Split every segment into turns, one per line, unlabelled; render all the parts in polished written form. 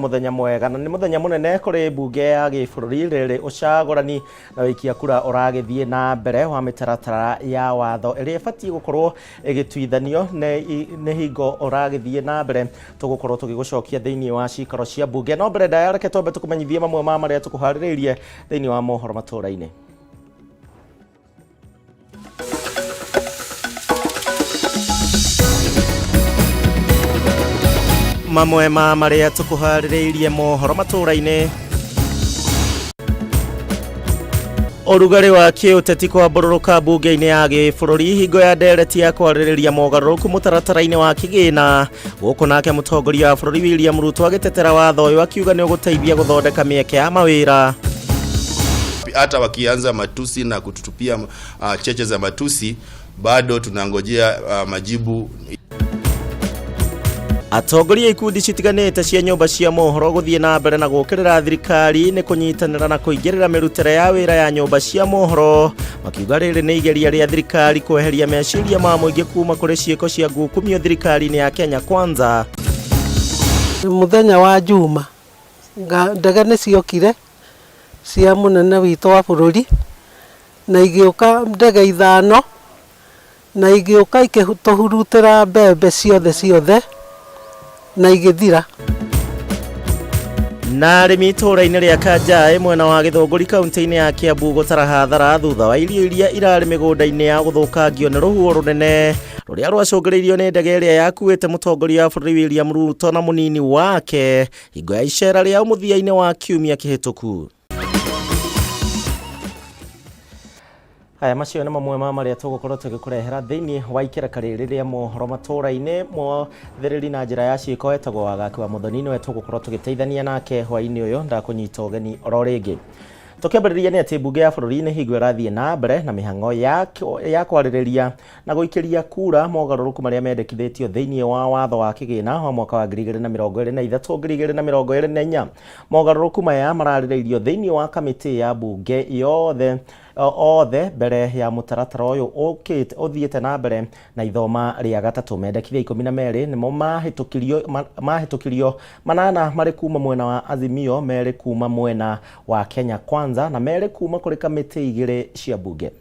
Muthenya mwega na ni muthenya munene kuri bunge ya gibũrũri rĩrĩ ũcagũrani na wĩikia kura ũragĩthiĩ na mbere wa mĩtaratara ya watho ĩrĩa ĩbatiĩ gũkorwo ĩgĩtuithanio nĩ hingo ũragĩthiĩ na mbere tũgũkorwo tũgĩgũcokia thĩinĩ wa cikaro cia bunge no mbere reke twambe tũkũmenyithie mamwe ma marĩa tũkũharĩrĩirie thĩinĩ wa mohoro matũra-inĩ. Mamwe ma marĩa tũkũharĩrĩirie mohoro matũra-inĩ. Ũrugarĩ wa kĩũteti kwambũrũka bunge-inĩ ya gĩbũrũri hingo ya ndereti ya kwarĩrĩria mogarũrũku mũtaratara-inĩ wa kĩgĩna gũkũ nake mũtongoria wa bũrũri William Ruto agĩtetera watho ũyũ akiuga nĩ ũgũteithia gũthondeka mĩeke ya mawĩra.
Hata wakianza matusi na kututupia cheche za matusi bado tunangojea majibu.
Atongoria ikundi citiganĩte cia nyũmba cia mohoro gũthiĩ na mbere na gũkĩrĩra thirikari nĩ kũnyitanĩra na kũingĩrĩra mĩrutĩre ya wĩra ya nyũmba cia mohoro makiuga rĩrĩ nĩ igeria rĩa thirikari kweheria meciria ma mũingĩ kuma kũrĩ ciĩko cia ngukumio thirikari-inĩ ya Kenya Kwanza.
Muthenya wa Juma ndege nĩ ciokire cia mũnene witũ wa bũrũri na igĩũka ndege ithano na igĩũka ikĩtũhurutĩra mbembe ciothe na igĩthira.
Na arĩmi itũra-inĩ rĩa Kanjaĩ mwena wa Gĩthũngũri kaunti-inĩ ya Kiambu gũtara hathara thutha wa irio iria irarĩ mĩgũnda-inĩ ya gũthũkangio nĩ rũhuho rũnene rũrĩa rwacũngĩrĩirio nĩ ndege ĩrĩa yakuĩte mũtongoria wa bũrũri William Ruto na mũnini wake hingo ya icera rĩa mũthia-inĩ wa kiumia kĩhĩtũku. Aya macio nĩ mamwe ma marĩa tũgũkorwo tũgĩkũrehera thĩinĩ wa ikereka rĩrĩ rĩa mohoro matũra-inĩ mwathĩrĩri na njĩra ya ciĩko etagwo Wagaki wa Mũthoni nĩwe tũgũkorwo tũgĩteithania nake hwaĩ-inĩ ũyũ ndakũnyita ũgeni oro rĩngĩ. Tũkĩambĩrĩria nĩ atĩ bunge ya bũrũri nĩ hingo ĩrathiĩ na mbere na mĩhang'o ya kwarĩrĩria na gũikĩria kura mogarũrũku marĩa mendekithĩtio thĩinĩ wa watho wa kĩgĩna wa mwaka wa 2023-2024. Mogarũrũku maya mararĩrĩirio thĩinĩ wa kamĩtĩ ya bunge yothe mbere ya mũtaratara ũyũ ũthiĩte na mbere na ithoma rĩa gatatũ. Mendekithia 12 nĩmo mahĩtũkirio, 8 marĩ kuma mwena wa Azimio, 2 kuma mwena wa Kenya Kwanza na 2 kuma kũrĩ kamĩtĩ 2 cia bunge.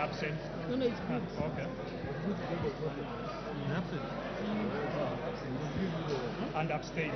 Absent. No, it's good. Okay. And abstain.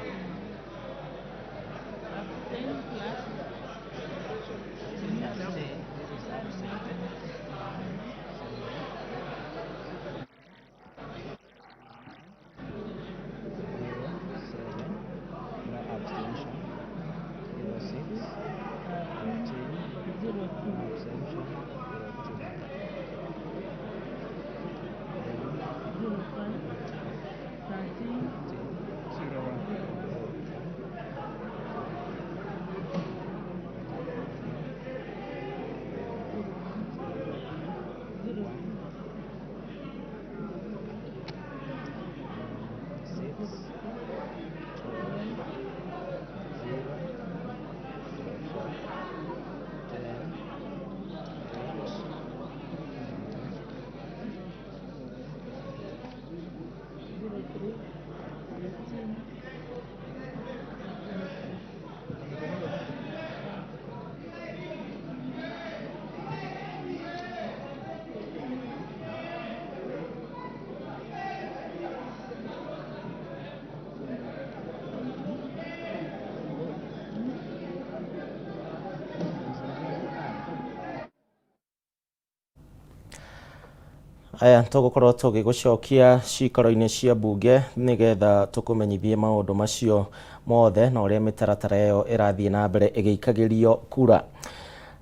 Aya tũgũkorwo tũgĩgũcokia cikaro-inĩ cia bunge nĩgetha tũkũmenyithie maũndũ macio mothe na ũrĩa mĩtaratara ĩyo ĩrathiĩ na mbere ĩgĩikagĩrio kura.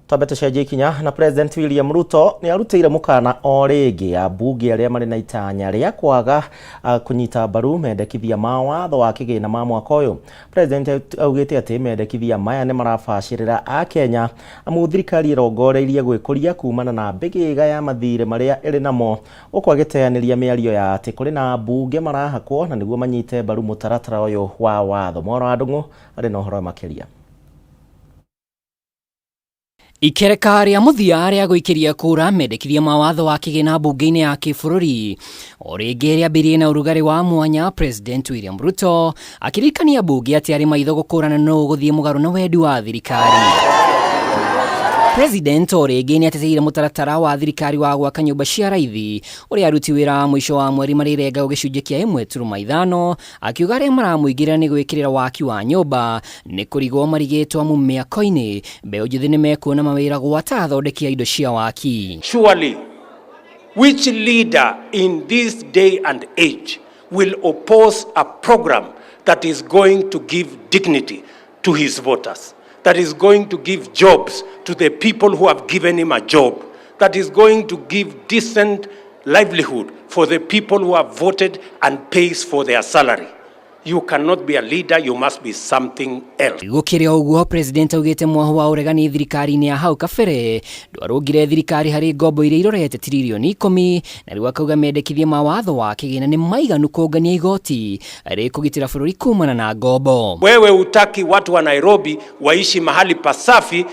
Twambe tucenjie ikinya na President William Ruto ni arutĩire mukana o rĩngĩ ya bunge arĩa marĩ na itanya rĩa kwaga kunyita mbaru mendekithia ma watho wa kĩgĩna ma mwaka ũyũ. President augĩte atĩ mendekithia maya nĩ marabacĩrĩra a Kenya amu thirikari ĩrongoreirie gwĩkũria kumana na mbĩgĩga ya mathirĩ marĩa ĩrĩ namo, ũkwa gĩteanĩria mĩario ya atĩ kũrĩ na bunge marahakwo na nĩguo manyite mbaru mũtaratara ũyũ wa watho. Mwaura wa Ndung'u arĩ na ũhoro makĩria.
Ikereka rĩa mũthia rĩa gũikĩria kura mendekithia mawatho wa kĩgĩna bunge-inĩ ya kĩbũrũri o rĩngĩ rĩambĩrĩirie na ũrugarĩ wa mwanya, President William Ruto akĩririkania bunge atĩ arĩ maitho gũkũrana no gũthiĩ mũgarũ na wendi wa thirikari. President o rĩngĩ nĩ ateteire mũtaratara wa thirikari wa gwaka nyũmba cia raithi ũrĩa aruti wĩra mũico wa mweri marĩrenga gĩcunjĩ kĩa 1.5, akiuga arĩa maramũingĩrĩra nĩ gwĩkĩrĩra waki wa nyũmba nĩ kũrigwo marigĩtwo mu mĩako-inĩ, mbeũ njĩthĩ nĩ mekuona mawĩra gwata athondeki a indo cia waki.
Surely, which leader in this day and age will oppose a program that is going to give dignity to his voters, that is going to give jobs to the people who have given him a job, that is going to give decent livelihood for the people who have voted and pays for their salary? You cannot be a leader, you must be something else.
Gũkĩrĩ ũguo, President augĩte mwaho wa ũregani thirikari-inĩ ya hau kabere ndwarũngire thirikari harĩ ngombo iria irorete tiririoni 10, na rĩu akauga mendekithia ma watho wa kĩgĩna nĩ maiganu kũngania igoti arĩ kũgitĩra bũrũri kumana na ngombo.
Wewe utaki watu wa Nairobi waishi mahali pasafi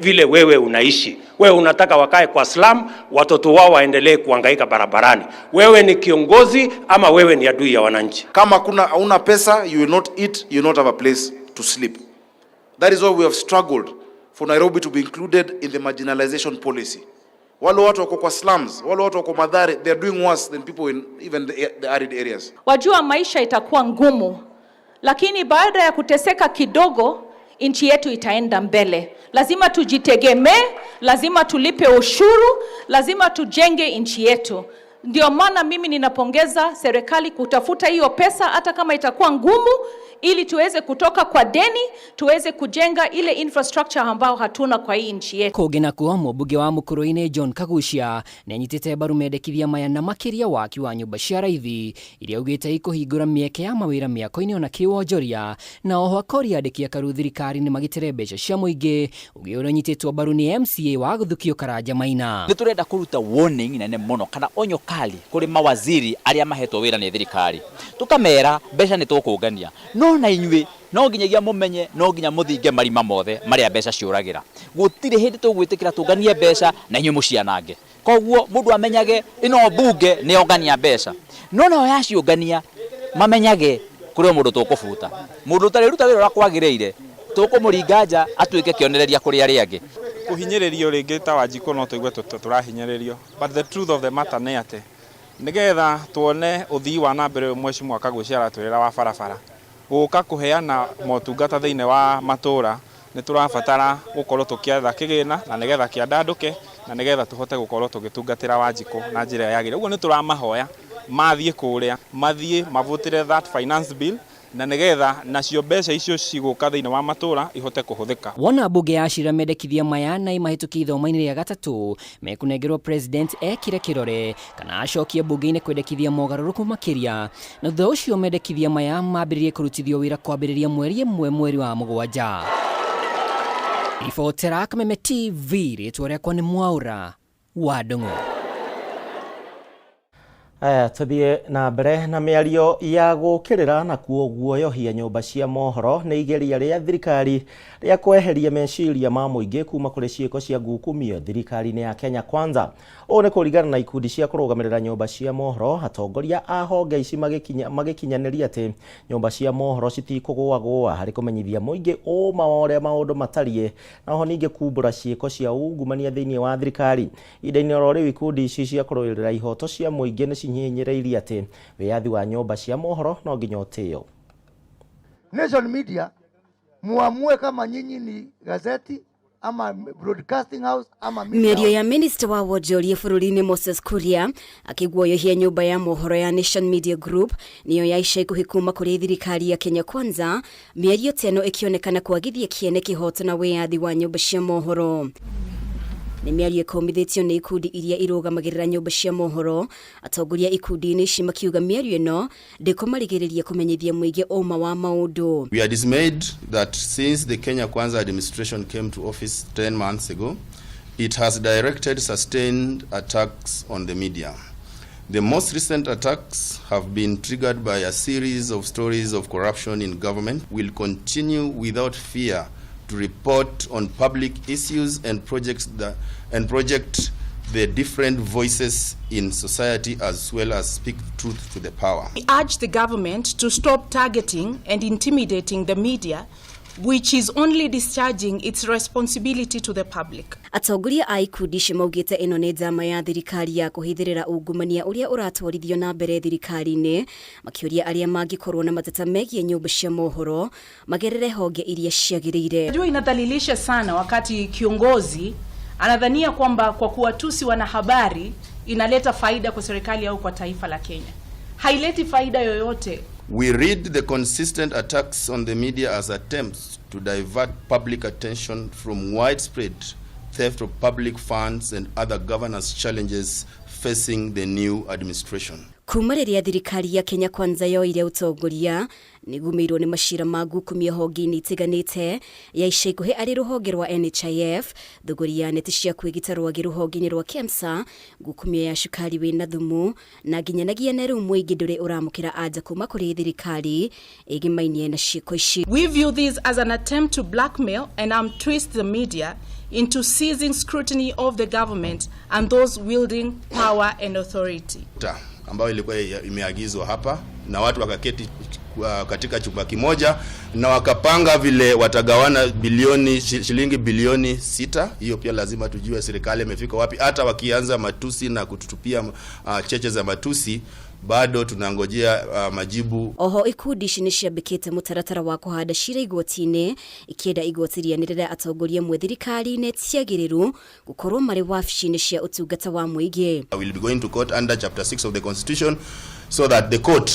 vile wewe unaishi. Wewe unataka wakae kwa slum, watoto wao waendelee kuhangaika barabarani. Wewe ni kiongozi ama wewe ni adui ya wananchi?
Kama hauna pesa, you will not eat, you will not have a place to sleep. That is why we have struggled for Nairobi to be included in the marginalization policy. Wale watu wako kwa slums, wale watu wako Mathare, they are doing worse than people in even the arid areas.
Wajua maisha itakuwa ngumu, lakini baada ya kuteseka kidogo, nchi yetu itaenda mbele. Lazima tujitegemee, lazima tulipe ushuru, lazima tujenge nchi yetu. Ndio maana mimi ninapongeza serikali kutafuta hiyo pesa hata kama itakuwa ngumu, ili tuweze kutoka kwa deni, tuweze kujenga ile infrastructure ambao hatuna kwa hii nchi yetu.
Kũgena kuo mũmbunge wa Mũkũrũ-inĩ John Kagucia nĩ anyitĩte mbaru mendekithia maya na makĩria waki wa nyũmba cia raithi iria augĩte ikũhingũra mĩeke ya mawĩra mĩako-inĩ ona kĩwonjoria, na oho akoria andĩki a karu thirikari nĩ magitĩre mbeca cia mũingĩ, ũgĩ ũrĩa anyitĩtwo mbaru nĩ MCA wa Gũthukio Karanja Maina.
Nĩ tũrenda kũruta warning nene mũno kana onyo kali kũrĩ mawaziri arĩa mahetwo wĩra nĩ thirikari, tũkamera mbeca nĩ tũkũngania, no na inyuĩ no nginyagia mũmenye, no nginya mũthinge marima mothe marĩa mbeca ciũragĩra. Gũtirĩ hĩndĩ tũgwĩtĩkĩra tũnganie mbeca na inyuĩ mũcianange. Koguo mũndũ amenyage ĩno bunge nĩ ongania mbeca, no nayo yaciũngania mamenyage kũrĩ mũndũ tũkũbuta. Mũndũ ũtarĩ ruta wĩra ũrĩa kwagĩrĩire tũkũmũringa nja atuĩke kĩonereria kũrĩ arĩa angĩ.
Kũhinyĩrĩrio rĩngĩ ta Wanjikũ no tũigue tũrahinyĩrĩrio, but the truth of the matter nĩ atĩ nĩgetha tuone ũthii wa na mbere Mheshimiwa Kagucia aratwĩrĩra wa barabara gũka kũheana motungata thĩinĩ wa matũra, nĩ tũrabatara gũkorwo tũkĩetha kĩgĩna na nĩgetha kĩandandũke na nĩgetha tũhote gũkorwo tũgĩtungatĩra Wanjikũ na njĩra yagĩrĩire. Ũguo nĩ tũramahoya mathiĩ kũrĩa, mathiĩ mavutĩre that finance bill na nĩgetha nacio mbeca icio cigũka thĩinĩ wa matũra ihote kũhũthĩka.
Wona bunge yacira mendekithia maya na imahĩtũkia ithomo-inĩ rĩa gatatũ, mekunengerwo President ekire kĩrore kana acokie bunge-inĩ kwendekithia mogarũrũku makĩria, na thutha ũcio mendekithia maya mambĩrĩrie kũrutithio wĩra kwambĩrĩria mweri wa mũgwanja. Ribotera Kameme TV, rĩtwa rĩakwa nĩ Mwaura wa Ndung'u.
Tuthie na mbere na mĩario ya gũkĩrĩra na guoyohia nyũmba cia mohoro nĩ igeria rĩa thirikari rĩa kweheria meciria ma mũingĩ kuma kũrĩ ciĩko cia ngukumio thirikari-inĩ ya Kenya Kwanza. Ũũ nĩ kũringana na ikundi cia kũrũgamĩrĩra nyũmba cia mohoro, atongoria a honge ici magĩkinyanĩria atĩ nyũmba cia mohoro citikũgũagũa harĩ kũmenyithia mũingĩ ũma wa ũrĩa maũndũ matariĩ, na oho ningĩ kumbũra ciĩko cia ungumania thĩinĩ wa thirikari. Ihinda-inĩ o rĩu ikundi ici cia kũrũĩrĩra ihoto cia mũingĩ nĩ cinyinyĩrĩirie atĩ wĩyathi wa nyũmba cia mohoro no nginya ũtĩo.
Nation Media muamue kama nyinyi ni gazeti ama broadcasting house ama media.
Mĩario ya Minister wa wonjoria bũrũri-inĩ Moses Kuria akĩguoyohia nyũmba ya mohoro ya Nation Media Group niyo ya ica ikuhĩ kuma kũrĩ thirikari ya Kenya Kwanza, mĩario teno ĩkĩonekana kwagithia kĩene kĩhoto na wĩyathi wa nyũmba cia mohoro. nĩ mĩario ĩkomithĩtio nĩ ikundi iria irũgamagĩrĩra nyũmba cia mohoro. Atongoria ikundi-inĩ ici makiuga mĩario ĩno ndĩkũmarigĩrĩria kũmenyithia mũingĩ ũma wa maũndũ.
We are dismayed that since the Kenya Kwanza administration came to office 10 months ago, it has directed sustained attacks on the media. The most recent attacks have been triggered by a series of stories of corruption in government. We'll continue without fear to report on public issues and project the different voices in society, as well as speak truth to the power.
We urge the government to stop targeting and intimidating the media, which is only discharging its responsibility to the public.
Atongoria a ikundi icio maugĩte ĩno nĩ njama ya thirikari ya kũhithĩrĩra ungumania ũrĩa ũratwarithio na mbere thirikari-inĩ, makĩũria arĩa mangĩkorwo na mateta megiĩ nyũmba cia mohoro magerere honge iria ciagĩrĩire.
Najua inadhalilisha sana wakati kiongozi anadhania kwamba kwa kuwatusi wanahabari inaleta faida kwa serikali au kwa taifa la Kenya. Haileti faida yoyote.
We read the consistent attacks on the media as attempts to divert public attention from widespread theft of public funds and other governance challenges facing the new administration.
Kuma rĩrĩa thirikari ya Kenya Kwanza yoire ũtongoria nĩgũmĩirwo nĩ macira ma ngukumio honge-inĩ itiganĩte ya ica ikuhĩ arĩ rũhonge rwa NHIF, thũgũri ya neti cia kwĩgita rwagĩ rũhonge-inĩ rwa KEMSA, ngukumio ya cukari wĩna thumu na nginyanagia na rĩu mũingĩ ndũrĩ ũramũkĩra anja kuma kũrĩ thirikari ĩgĩmainie na ciĩko ici.
We view this as an attempt to blackmail and twist the media into seizing scrutiny of the government and those wielding power and authority.
Ambayo ilikuwa imeagizwa hapa na watu wakaketi katika chumba kimoja na wakapanga vile watagawana shilingi bilioni 6. Hiyo pia lazima tujue serikali imefika wapi. Hata wakianza matusi na kututupia cheche za matusi, bado tunangojea majibu.
Oho ikundi ici nĩciambĩkĩte mũtaratara wa kũhanda cira igoti-inĩ ikĩenda igoti rĩanĩrĩre atongoria mwe thirikari-inĩ ciagĩrĩru gũkorwo marĩ wabici-inĩ cia ũtungata wa mũingĩ.
I will be going to court under chapter 6 of the constitution so that the court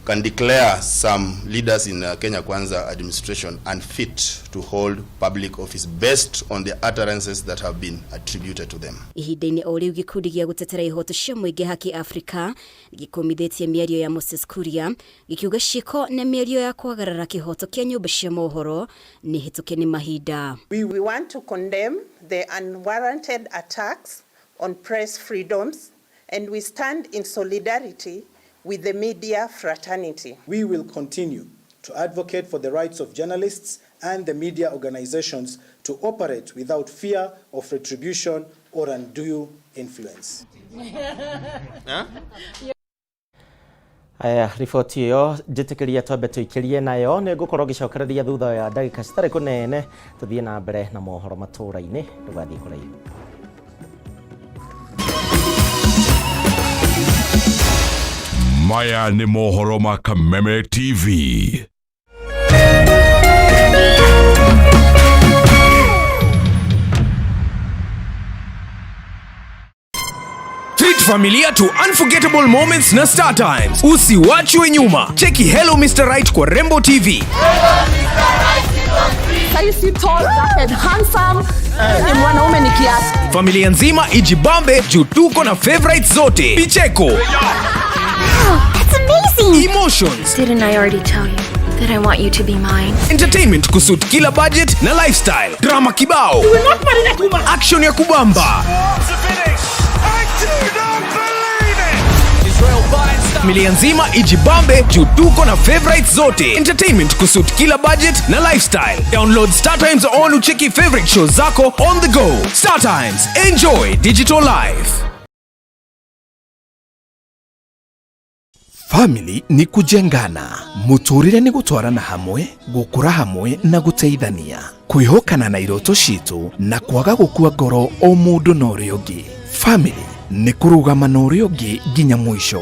can declare some leaders in Kenya Kwanza administration unfit to hold public office based on the utterances that have been attributed to them.
Ihinda-inĩ o rĩu gĩkundi gĩa gũtetera ihoto cia mũingĩ Haki Africa gĩkomithĩtie mĩario ya Moses Kuria gĩkiuga ciĩko na mĩario ya kwagarara kĩhoto kĩa nyũmba cia mohoro nĩ hĩtũke nĩ mahinda.
We want to condemn the unwarranted attacks on press freedoms and we stand in solidarity with the media fraternity.
We will continue to advocate for the rights of journalists and the media organizations to operate without fear of retribution or undue influence.
Aya, riboti ĩyo njĩtĩkĩria twambe tũikĩrie nayo nĩ ngũkorwo gĩcokereria thutha ya ndagĩka citarĩ kũnene tũthiĩ na mbere na mohoro matũũra-inĩ ndũgathiĩ kũraihu.
Maya ni mohoro ma Kameme TV.
Treat familia to unforgettable moments na Star Times. Usiwachwe nyuma. Cheki Hello Mr. Right kwa Rembo TV.
Saisi tall and handsome. Ni mwanaume ni kiasi.
Familia nzima ijibambe juu tuko na favorites zote. Picheko.
That's amazing!
Emotions.
Didn't I already tell you that I want you to be mine?
Entertainment kusut kila budget na lifestyle. Drama kibao. Action ya kubamba. Familia nzima ijibambe juu tuko na favorites zote. Entertainment kusut kila budget na lifestyle. Download Star Times on ucheki favorite shows zako on the go. Star Times. Enjoy digital life.
Family ni kujengana, muturire ni gutwarana hamwe, gukura hamwe na guteithania, kwihokana na iroto citu na kwaga gukua ngoro o mundu na uria ungi. Family ni kurugama na uria ungi nginya mwisho.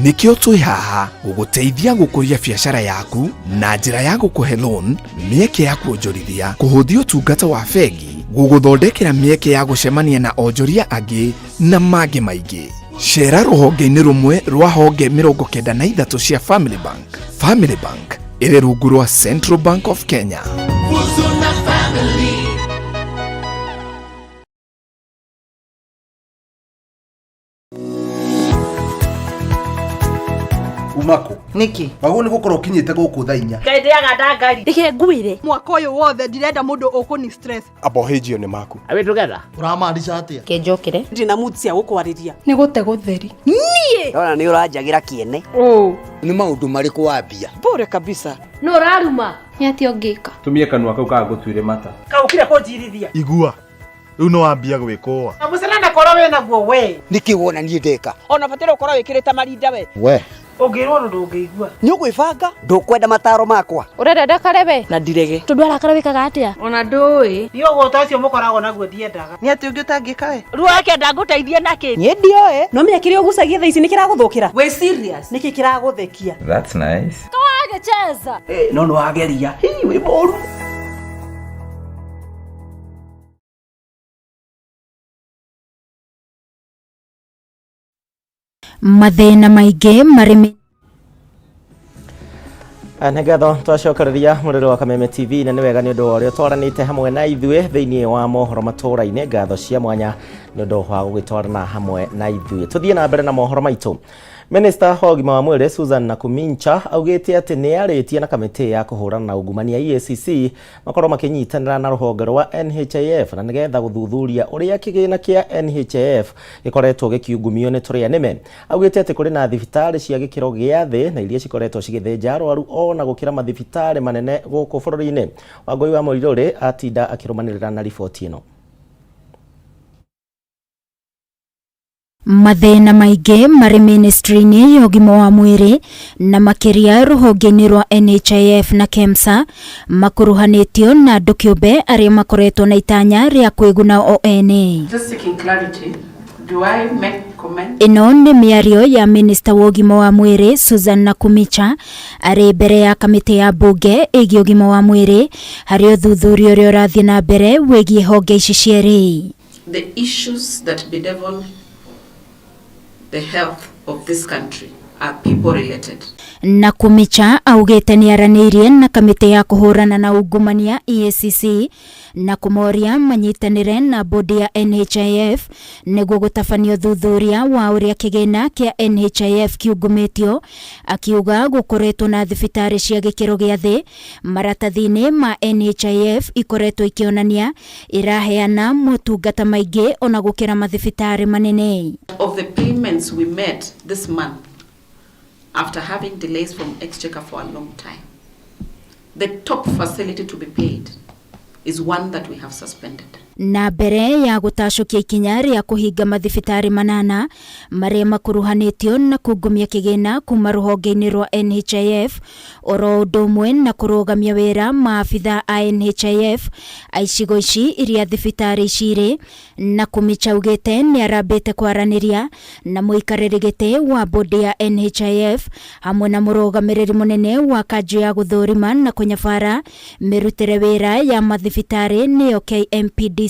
Nikio twi haha guguteithia gukuria biashara yaku na njira ya gukuhe loan, mieke ya kuonjorithia, kuhuthia utungata wa bengi, guguthondekera mieke ya gucemania na onjoria angi na mangĩ maingĩ. Shera ruhonge-inĩ rumwe rwa honge 93 cia Family Bank. Family Bank ĩrĩ rungu rwa Central Bank of Kenya.
umako
niki
bago ni gukora ukinyite guku thainya
ngendeaga ndangari
Ike nguire.
mwaka uyu wothe ndirenda mundu ukuni stress
abohejio ni maku
awe together
Uramaanisha atia?
kenjokere ndina mood cia gukwariria
Ni gute gutheri.
nie
Ona ni uranjagira kiene. Ni maundu mariku wambia.
bure kabisa
No raruma. Ni ati ongika.
tumie kanwa kau ka gutuire mata
kaukire kunjirithia
igua riu no wambia gwikoa
amucelana koro we naguo we
Niki wona ni ndeka.
ona batire ukoro wikirite marinda we
we
ungirwo ndu ndungigua ni ugwibanga
Ndukwenda mataro makwa.
Urenda ndakarebe.
na ndirege
Tundu arakara wikaga atia? Ona ndui.
ni ugota ucio mukoragwo naguo ndiendaga ni ati ungi utangika we ru ake ndaguteithie naki ni ndioe no menya kiri ugucagia tha ici ni kiraguthukira we serious niki kiraguthekia
that's nice
Kawage cheza.
no no ageria hi we moru
mathina maingi marimi
Negetho twacokereria muriro wa Kameme TV na ni wega ni undu wa uria twaranite hamwe na ithue thiini wa mohoro maturaine ngatho cia mwanya ni undu wa gugitwarana hamwe na ithue tuthie na mbere na mohoro maitu. Minister wa ũgima wa mwĩrĩ Susan Nakumincha augĩte atĩ nĩ arĩtie na kamĩtĩ ya kũhũrana na ungumania EACC makorwo makĩnyitanĩra na rũhonge rwa NHIF na nĩgetha gũthuthuria ũrĩa kĩgĩna kĩa NHIF gĩkoretwo gĩkiungumio nĩ tũrĩa nĩme. Augĩte atĩ kũrĩ na thibitarĩ cia gĩkĩro gĩa thĩ na iria cikoretwo cigĩthĩnja arwaru ona gũkĩra mathibitarĩ manene gũkũ bũrũri-inĩ. Wangũi wa Mũirũrĩ atinda akĩrũmanĩrĩra na riboti ĩno.
mathina maingi mari ministry-ini ya ũgima wa mwĩrĩ na makiria rũhonge-inĩ rwa NHIF na KEMSA makuruhanĩtio na andũ kĩũmbe arĩa makoretwo na itanya rĩa kwĩguna o ene.
Just seeking clarity. Do I make comment?
Ino nĩ mĩario ya minister wa ũgima wa mwĩrĩ Susan Nakumincha arĩ mbere ya kamĩtĩ ya mbunge ĩgiĩ ũgima wa mwĩrĩ harĩ ũthuthuria ũrĩa ũrathiĩ na mbere wĩgiĩ honge ici cierĩ.
The issues that bedevil the health of this country are people related.
Nakumincha augĩte nĩ aranĩirie na kamĩtĩ ya kũhũrana na ungumania EACC na kũmoria manyitanĩre na bodi ya NHIF nĩguo gũtabanio thuthuria wa ũrĩa kĩgĩna kĩa NHIF kiungumĩtio, akiuga gũkoretwo na thibitarĩ cia gĩkĩro gĩa thĩ maratathi-inĩ ma NHIF ikoretwo ikĩonania iraheana motungata maingĩ ona gũkĩra mathibitarĩ manene.
Of the payments we made this month, after having delays from Exchequer for a long time, the top facility to be paid is one that we have suspended.
Na mbere ya gũtacũkia ikinya rĩa kũhinga mathibitarĩ manana marĩa makuruhanĩtio na kungumia kĩgĩna kuma rũhonge-inĩ rwa NHIF oro ũndũ ũmwe na kũrũgamia wĩra maabitha a NHIF a icigo ici iria thibitarĩ ici irĩ. Nakumincha augĩte nĩ arambĩte kwaranĩria na mũikarĩri gĩtĩ wa bodi ya NHIF hamwe na mũrũgamĩrĩri mũnene wa kanjũ ya gũthũrima na kũnyabara mĩrutĩre wĩra ya mathibitarĩ nĩyo KMPD.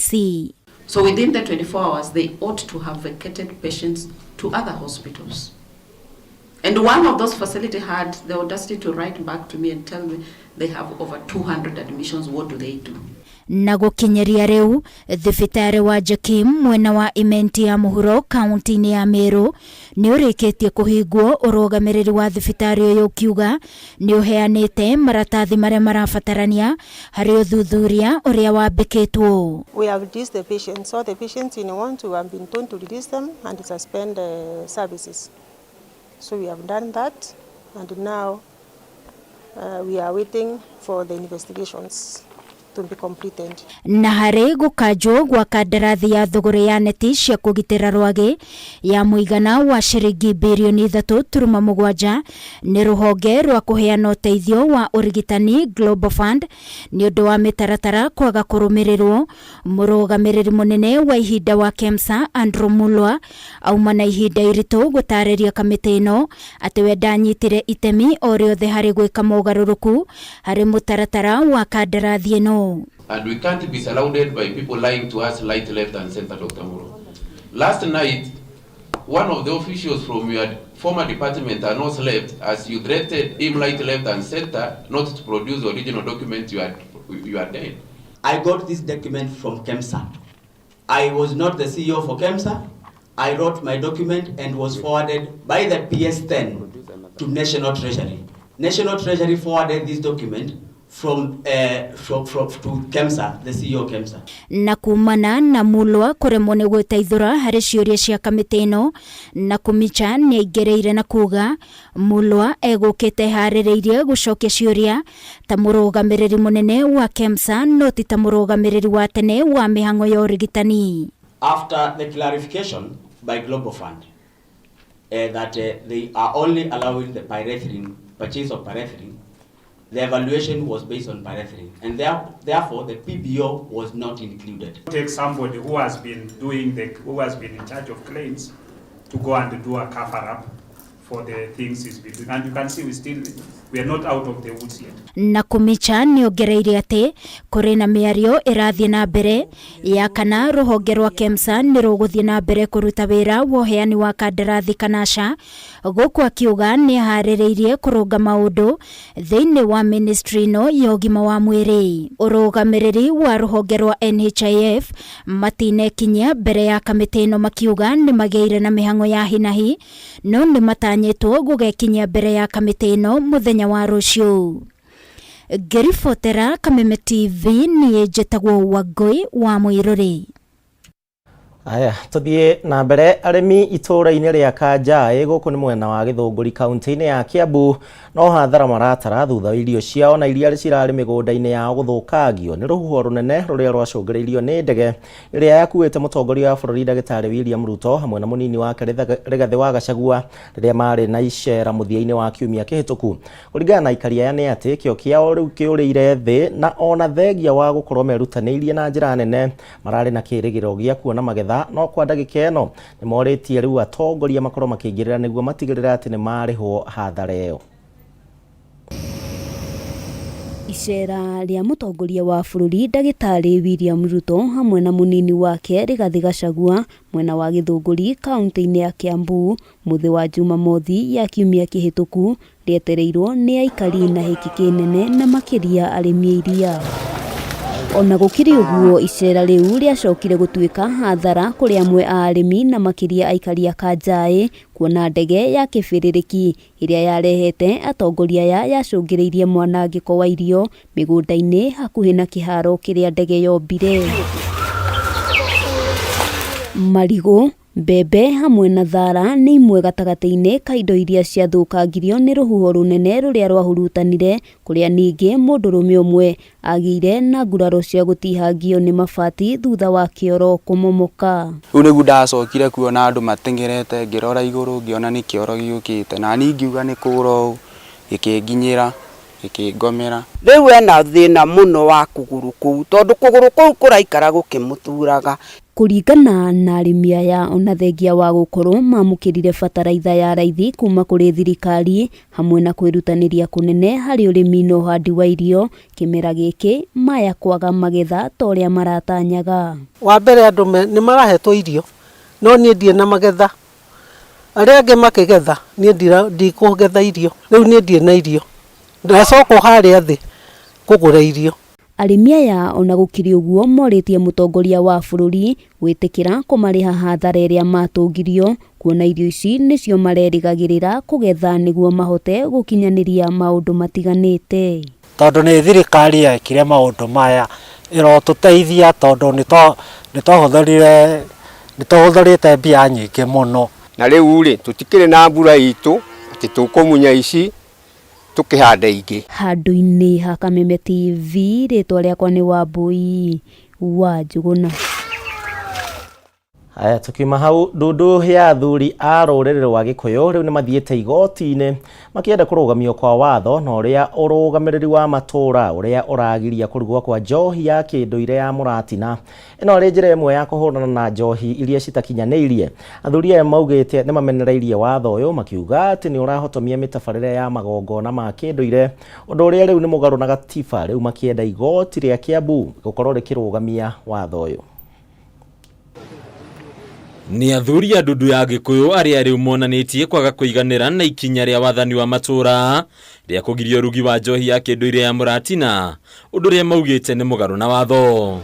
So within the 24 hours, they ought to have vacated patients to other hospitals. And one of those facilities had the audacity to write back to me and tell me they have over 200 admissions. What do they do?
Na gũkinyeria rĩu thibitarĩ wa Jakim mwena wa Imenti ya mũhuro kaunti-inĩ ya Meru nĩ ũrĩkĩtie kũhingwo. Ũrũgamĩrĩri wa thibitarĩ ũyũ ukiuga nĩ ũheanĩte maratathi marĩa marabatarania harĩ ũthuthuria ũrĩa wambĩkĩtwo.
We have released the patients, so the patients in want to have been told to release them and suspend services. So we have done that, and now we are waiting for the investigations to be completed.
Na harĩ gũkanjwo gwa kandarathi ya thũgũrĩ ya neti cia kũgitĩra rwagĩ ya mũigana wa ciringi birioni 3.7 nĩ rũhonge rwa kũheana ũteithio wa ũrigitani Global Fund nĩ ũndũ wa mĩtaratara kwaga kũrũmĩrĩrwo. Mũrũgamĩrĩri mũnene wa ihinda wa KEMSA Andrew Mulwa auma na ihinda iritũ gũtarĩria kamĩtĩ ĩno atĩ we ndanyitire itemi o rĩothe harĩ gwĩka mogarũrũku harĩ mũtaratara wa kandarathi ĩno.
And we can't be surrounded by people lying to us right, left and center, Dr. Muro. Last night, one of the officials from your former department announced left as you directed him right, left and center not to produce the original document you are dead.
I got this document from KEMSA. I was not the CEO for KEMSA. I wrote my document and was forwarded by the PS10 to National Treasury. National Treasury forwarded this document from to KEMSA, the CEO of KEMSA.
Na kumana na mulwa kuremwo ni gwitaithura hari ciuria cia kamiti ino na kumicha ni aigereire na kuga mulwa egukite haririirie gucokia ciuria ta murugamiriri munene wa KEMSA no ti ta murugamiriri wa tene wa mihango ya urigitani.
After the clarification by Global Fund that they are only allowing the purchase of pyrethrin, the evaluation was based on pyrethrin, and therefore the PBO was not included.
Take somebody who has been in charge of claims to go and do a cover up for the things he's been doing, and you can see we are not out of the woods yet.
Na kumicha ni ongereire ati kuri na miario irathie na mbere ya kana ruhonge rwa KEMSA ni ruguthie na mbere kuruta wira woheani wa kandarathi kanasha guku akiuga ni haririirie kurunga maundu thiini wa ministry no ya ugima wa mwiri. Urugamiriri wa ruhonge rwa NHIF matine kinya mbere ya kamiti ino makiuga ni mageire na mihango ya hinahi no ni matanyetwo gugekinya mbere ya kamiti ino muthenya wa rucio. Gerifotera Kameme TV ni jetagwo Wagoi wa Muiruri.
Aya, tuthie na mbere aremi itura-ini ria Kanja guku ni mwena wa Githunguri kaunti-ini ya Kiambu no hathara maratara thutha irio ciao na iria cirari migunda-ini ya guthukagio ni ruhuho runene ruria rwacungiriirio ni ndege iria yakuite mutongoria wa bururi Ndagitari William Ruto hamwe na munini wake Rigathi wa Gachagua riria mari na icera muthia-ini wa kiumia kihituku. Kuringana na ikaria aya ni ati kio kiao riu kiurire thi na ona thegia wa gukorwo merutaniirie na njira nene marari na kirigiro gia kuona magetha no kwa ndagika ino ni moritie riu atongoria makorwo makingirira niguo matigirira ati ni marihwo hathara iyo.
Icera ria mutongoria wa bururi Ndagitari William Ruto hamwe na munini wake Rigathi Gachagua mwena wa Githunguri kaunti-ini ya Kiambu muthi wa Jumamothi ya kiumia kihituku rietereirwo ni aikari na hiki kinene na makiria arimi iria. Ona gukiri uguo icera riu riacokire gutuika hathara kuri amwe a arimi na makiria aikari a Kanja kuona ndege ya kibiririki iria yarehete atongoria aya yacungiriirie mwanangiko wa irio migunda-ini hakuhi na kiharo kiria ndege yombire. Marigo, mbembe hamwe na thara ni imwe gatagati-ini ka indo iria ciathukangirio ni ruhuho runene ruria rwahurutanire kuria ningi mundurume umwe agire na nguraro cia gutihangio ni mabati thutha wa kioro kumomoka.
Riu nigu ndacokire kuona andu matengerete ngirora iguru ngiona ni kioro giukite na ni ngiuga ni kuro gikinginyira gikingomera.
Riu ena thina muno wa kuguru kuu tondu kuguru kuu kuraikara gukimuthuraga.
Kuringana na arimi aya ona thengia wa gukorwo mamukirire bataraitha ya raithi kuma kuri thirikari hamwe na kwirutaniria kunene hari urimi no handi wa irio kimera giki maya kwaga magetha toria maratanyaga.
Wa mbere andu ni marahetwo irio no nie ndie na magetha aria ange makigetha nie ndikugetha irio riu nie ndie na irio ndacoko haria thi kugura irio.
Arimi aya ona gukiri uguo moritie mutongoria wa bururi gwitikira kumariha hathara iria matungirio kuona irio ici nicio marerigagirira kugetha niguo mahote gukinyaniria maundu matiganite.
Tondu ni thirikari yekire maundu maya irotuteithia tondu nitohuthurite mbia nyingi muno
na riu ri tutikire na mbura itu ati tukumunya ici tukihanda ingi.
Handu-ini ha Kameme TV ritwa riakwa ni Wambui wa Njuguna.
Aya tukiuma hau ndundu ya athuri a ruriri rwa Gikuyu riu ni mathiete igoti-ini makienda kurugamio kwa watho na uria urugamiriri wa matura uria uragiria kurugwo kwa njohi ya kinduire ya muratina. Ino ri njira imwe ya kuhurana na njohi iria citakinyaniirie. Athuri aya maugite ni mamenereirie watho uyu makiuga ati ni urahotomia mitabarire ya magongona ma kinduire undu uria riu ni mugaru na gatiba riu makienda igoti ria Kiambu gukorwo rikirugamia watho uyu.
Ni athuri a ndundu ya Gikuyu aria riu monanitie kwaga kuiganira na ikinya ria wathani wa matura ria kugiria rugi wa njohi ya kinduire ya muratina undu ria maugite ni mugaru na watho.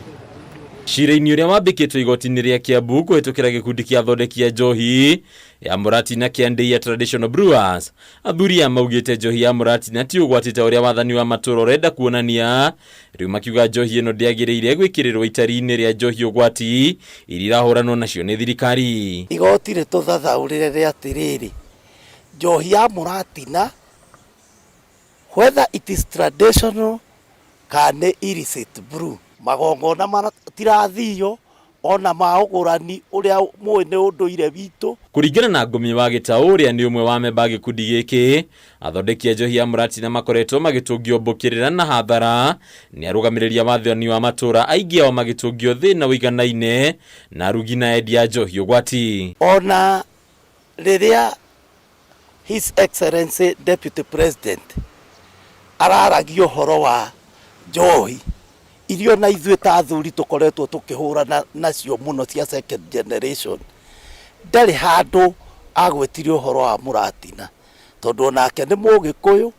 Cira-ini uria wambikitwo igoti-ini ria Kiambu kuhitukira gikundi kia athondeki a njohi ya Muratina kĩande ya Traditional Brewers. Athuri maugĩte njohi ya Muratina ti ũgwatĩte ũrĩa wathani wa Matura ũrenda kuonania. Rĩu makiuga njohi ĩno ndĩagĩrĩire gwĩkĩrĩrwo itari-inĩ rĩa njohi ũgwati iria irahũranwo nacio nĩ thirikari.
Igoti rĩtũthathaũrĩre rĩa atĩrĩrĩ, njohi ya Muratina, whether it is traditional kana illicit brew, magongona matirathio ona maũgũrani ũrĩa mwene ũndũire witũ.
Kũringana na Ngũmi wa Gĩtaũ ũrĩa nĩ ũmwe wa memba gĩkundi gĩkĩ, athondeki a njohi ya Muratina makoretwo magĩtũngio mbũkĩrĩra na hathara nĩ arũgamĩrĩria wathani wa Matura, aingĩ ao magĩtũngio thĩna ũiganaine na arugi na endia njohi ũgwati.
Ona rĩrĩa His Excellency Deputy President araragio ũhoro wa njohi irio na ithuĩ ta athuri tũkoretwo tũkĩhũrana nacio mũno cia second generation, ndarĩ handũ agwĩtirio ũhoro wa Muratina, tondũ onake nĩ Mũgĩkũyũ,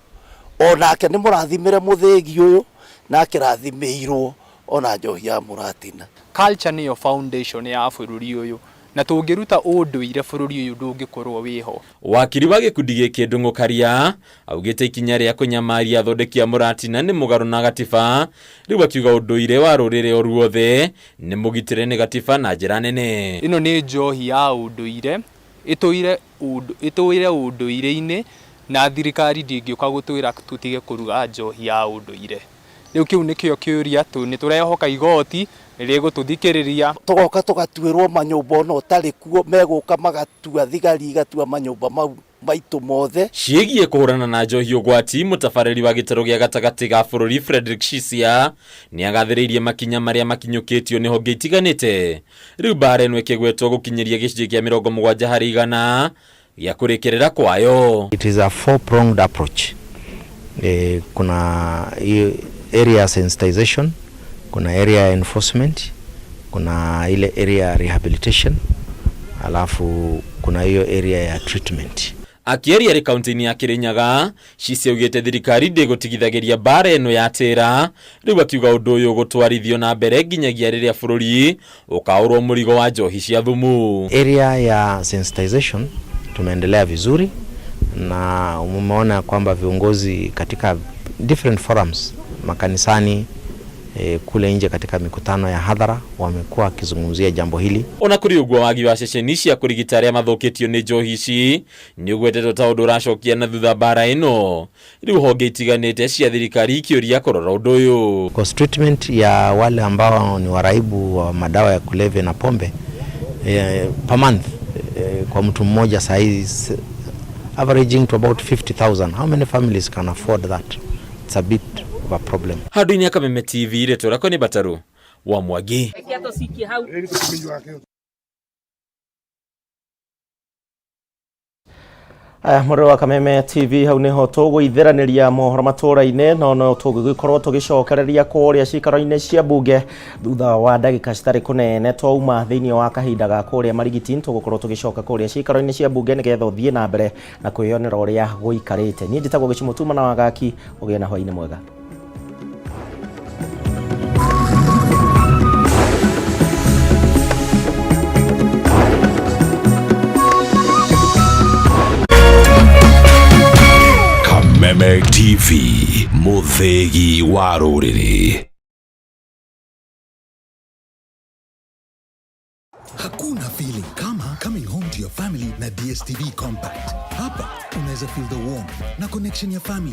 onake nĩ mũrathimĩre mũthĩgi ũyũ, nake rathimĩirwo ona njohi ya Muratina.
Culture nĩyo foundation ya bũrũri ũyũ, na tũngĩruta ũndũire bũrũri ũyũ ndũngĩkorwo wĩho.
Wakiri wa gĩkundi gĩkĩ Ndung'u augĩte ikinya rĩa kũnyamaria athondeki a Muratina nĩ mũgarũ na gatiba, rĩu akiuga ũndũire wa rũrĩrĩ o ruothe nĩ mũgitĩre nĩ gatiba na njĩra nene.
Ĩno nĩ njohi ya ũndũire, ĩtũire ũndũire-inĩ, na thirikari ndĩngĩũka gũtwĩra tũtige kũruga njohi ya ũndũire. Rĩu kĩu nĩkĩo kĩũria nĩ tũrehoka igoti rĩgũtũthikĩrĩria,
tũgoka tũgatuĩrwo manyũmba ona ũtarĩ kuo, megũka magatua thigari igatua manyũmba mau maitũ mothe.
Ciĩgiĩ kũhũrana na njohi ũgwati, mũtabarĩri wa gĩtarũ gĩa gatagatĩ ga bũrũri Frederick Shisia nĩ agathĩrĩirie makinya marĩa makinyũkĩtio nĩ honge itiganĩte. Rĩu mbara ĩno ĩkĩgwetwo gũkinyĩria gĩcunjĩ kĩa 70% gĩa kũrĩkĩrĩra kwayo.
It is a four-pronged approach. Kuna area sensitization, kuna area enforcement, kuna ile area rehabilitation, alafu kuna hiyo area ya treatment.
Akĩaria rĩ kaunti-inĩ ya Kirinyaga, Shisia augĩte thirikari ndĩgũtigithagĩria mbara ĩno ya tĩra, rĩu akiuga ũndũ ũyũ gũtwarithio na mbere nginyagia rĩrĩa bũrũri ũkaũrwo mũrigo wa njohi cia thumu.
Area ya sensitization tumeendelea vizuri, na umeona kwamba viongozi katika different forums, makanisani, kule nje katika mikutano ya hadhara wamekuwa wakizungumzia jambo hili.
Ona kuri ũguo wagi wa ceceni cia kũrigita arĩa mathũkĩtio nĩ njohi ici nĩ ũgwetetwo ta ũndũ ũracokia na thutha mbara ĩno, rĩu honge itiganĩte cia thirikari ikĩũria kũrora ũndũ ũyũ.
Cost treatment ya wale ambao ni waraibu wa madawa ya kulevya na pombe per month kwa mtu mmoja size averaging to about 50,000. How many families can afford that? It's a bit of a problem.
Handũ-inĩ ya Kameme TV rĩtũra nĩ Bataru wa Mwangi.
Mũrũ wa Kameme TV hau niho tũgũithĩranĩria mohoro matũra-inĩ, no tũgĩkorwo tũgĩcokereria kũrĩa cikaro-inĩ cia mbunge thutha wa ndagĩka citarĩ kũnene twauma thĩinĩ wa kahinda ga kũrĩa Marigiti, tũgũkorwo tũgĩcoka kũrĩa cikaro-inĩ cia mbunge nĩgetha ũthiĩ na mbere na kwĩyonera ũrĩa gũikarĩte. Niĩ njĩtagwo Gĩcimũtuma na Wagaki, ũgĩe na hwaĩ-inĩ mwega.
Kameme TV, mũthegi wa rũrĩrĩ.
Hakuna feeling kama coming home to your family na DSTV Compact. Hapa unaweza feel the warmth na connection ya family.